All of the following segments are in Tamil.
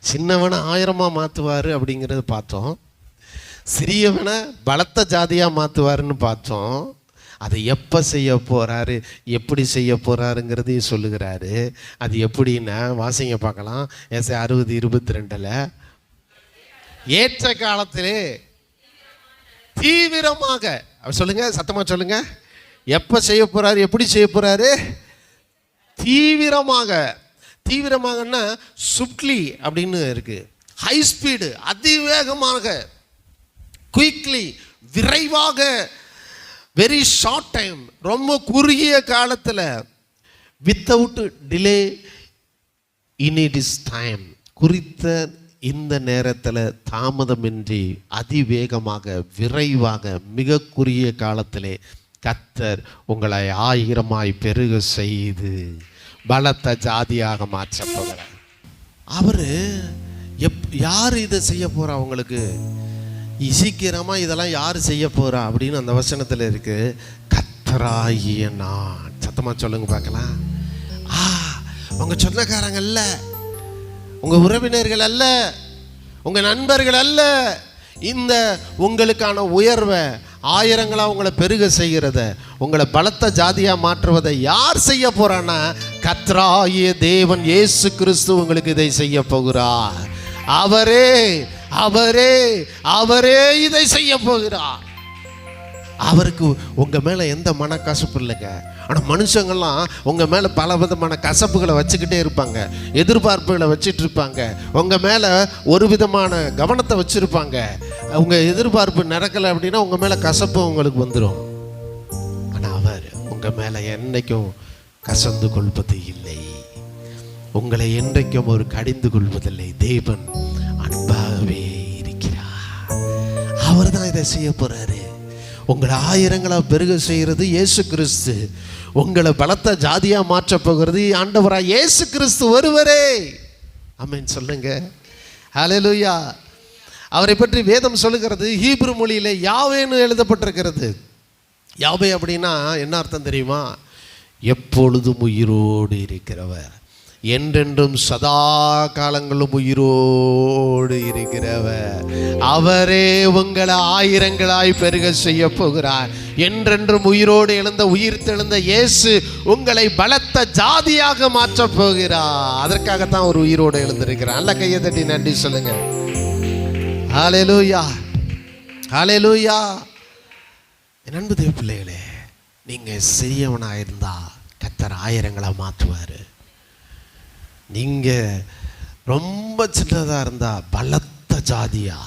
சின்னவனை 1000 மாற்றுவார் அப்படிங்கிறத பார்த்தோம். சிறியவனை பலத்த ஜாதியாக மாற்றுவாருன்னு பார்த்தோம். அதை எப்போ செய்ய போகிறாரு, எப்படி செய்ய போகிறாருங்கிறதையும் சொல்லுகிறாரு. அது எப்படின்னா வாசிங்க பார்க்கலாம். ஏசாயா 60:22 ஏற்ற காலத்திலே தீவிரமாக சொல்லுங்க, சத்தமாக சொல்லுங்க. எப்போ செய்ய போகிறாரு, எப்படி செய்ய போகிறாரு? தீவிரமாக. தீவிரமாகன்னா சுப்ட்லி அப்படின்னு இருக்கு. ஹை ஸ்பீடு, அதிவேகமாக, குயிக்லி, விரைவாக, வெரி ஷார்ட் டைம், ரொம்ப குறுகிய காலத்தில், without delay in it is time, குறித்த இந்த நேரத்தில் தாமதமின்றி அதிவேகமாக விரைவாக மிக குறுகிய காலத்திலே கர்த்தர் உங்களை 1000 பெருக செய்து பலத்த ஜாதியாக மாற்ற போகிறார். அவர் யார் இதை செய்ய போறா? உங்களுக்கு சீக்கிரமா இதெல்லாம் யார் செய்ய போறா அப்படின்னு அந்த வசனத்தில் இருக்கு. கர்த்தராகிய நான். சத்தமா சொல்லுங்க பார்க்கலாம். உங்க சொந்தக்காரங்க அல்ல, உங்க உறவினர்கள் அல்ல, உங்க நண்பர்கள் அல்ல. இந்த உங்களுக்கான உயர்வை, 1000 உங்களை பெருக செய்கிறத, உங்களை பலத்த ஜாதியா மாற்றுவதை யார் செய்ய போறான்னா கர்த்தராகிய தேவன் இயேசு கிறிஸ்து உங்களுக்கு இதை செய்ய போகிறார். அவரே அவரே அவரே இதை செய்ய போகிறார். அவருக்கு உங்க மேல எந்த மனக்கசப்பு இல்லைங்க. ஆனால் மனுஷங்கள்லாம் உங்க மேல பல விதமான கசப்புகளை வச்சுக்கிட்டே இருப்பாங்க, எதிர்பார்ப்புகளை வச்சுட்டு இருப்பாங்க, உங்க மேல ஒரு விதமான கவனத்தை வச்சிருப்பாங்க. உங்க எதிர்பார்ப்பு நடக்கலை அப்படின்னா உங்க மேல கசப்பு உங்களுக்கு வந்துடும். ஆனால் அவர் உங்க மேல என்னைக்கும் கசந்து கொள்வது இல்லை, உங்களை என்றைக்கும் ஒரு கடிந்து கொள்வதில்லை. தேவன் அன்பாகவே இருக்கிறார். அவர் தான் இதை செய்ய போறாரு. உங்களை 1000 பெருக செய்கிறது இயேசு கிறிஸ்து. உங்களை பலத்த ஜாதியா மாற்ற போகிறது ஆண்டவராய் இயேசு கிறிஸ்து ஒருவரே. ஆமென் சொல்லுங்க. ஹல்லேலூயா. அவரை பற்றி வேதம் சொல்லுகிறது, ஹீப்ரு மொழியில யாவேன்னு எழுதப்பட்டிருக்கிறது. யாவே அப்படின்னா என்ன அர்த்தம் தெரியுமா? எப்பொழுதும் உயிரோடு இருக்கிறவர், என்றென்றும் சதா காலங்களும் உயிரோடு இருக்கிறவர். அவரே உங்களை 1000 பெருக செய்ய போகிறார். என்றென்றும் உயிரோடு எழுந்த உயிர் தெழுந்த இயேசு உங்களை பலத்த ஜாதியாக மாற்ற போகிறார். அதற்காகத்தான் ஒரு உயிரோடு எழுந்திருக்கிறார். நல்ல கையை தட்டி நன்றி சொல்லுங்க. ஹல்லேலூயா, ஹல்லேலூயா. என் அன்பு தேவ பிள்ளைகளே, நீங்க சிறியவனாக இருந்தா கர்த்தர் 1000 மாற்றுவார். நீங்க ரொம்ப சின்னதாக இருந்தா பலத்த ஜாதியா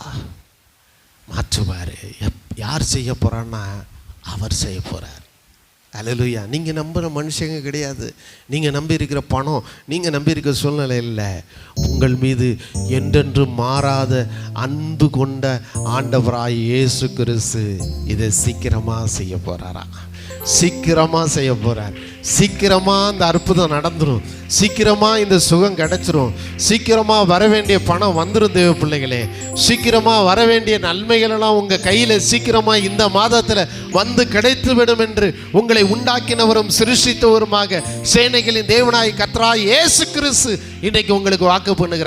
மாற்றுவார். யார் செய்ய போறான்னா அவர் செய்ய போறார். ஹல்லேலூயா. நீங்க நம்புற மனுஷங்க கிடையாது, நீங்க நம்பி இருக்கிற பணம், நீங்க நம்பி இருக்கிற சூழ்நிலை இல்லை. உங்கள் மீது என்றென்று மாறாத அன்பு கொண்ட ஆண்டவராய் இயேசு கிறிஸ்து இதை சீக்கிரமா செய்ய போறாரா? சீக்கிரமா செய்ய போறார். சீக்கிரமா அந்த அற்புதம் நடந்துரும், சீக்கிரமா இந்த சுகம் கிடைச்சிரும், சீக்கிரமா வர வேண்டிய பணம் வந்துடும். தேவ பிள்ளைகளே, சீக்கிரமா வர வேண்டிய நன்மைகள் எல்லாம் உங்க கையில சீக்கிரமா இந்த மாதத்துல வந்து கிடைத்துவிடும் என்று உங்களை உண்டாக்கினவரும் சிருஷ்டித்தவருமாக சேனைகளின் தேவனாய் கர்த்தராய் இயேசு கிறிஸ்து இன்றைக்கு உங்களுக்கு வாக்கு பண்ணுகிறார்.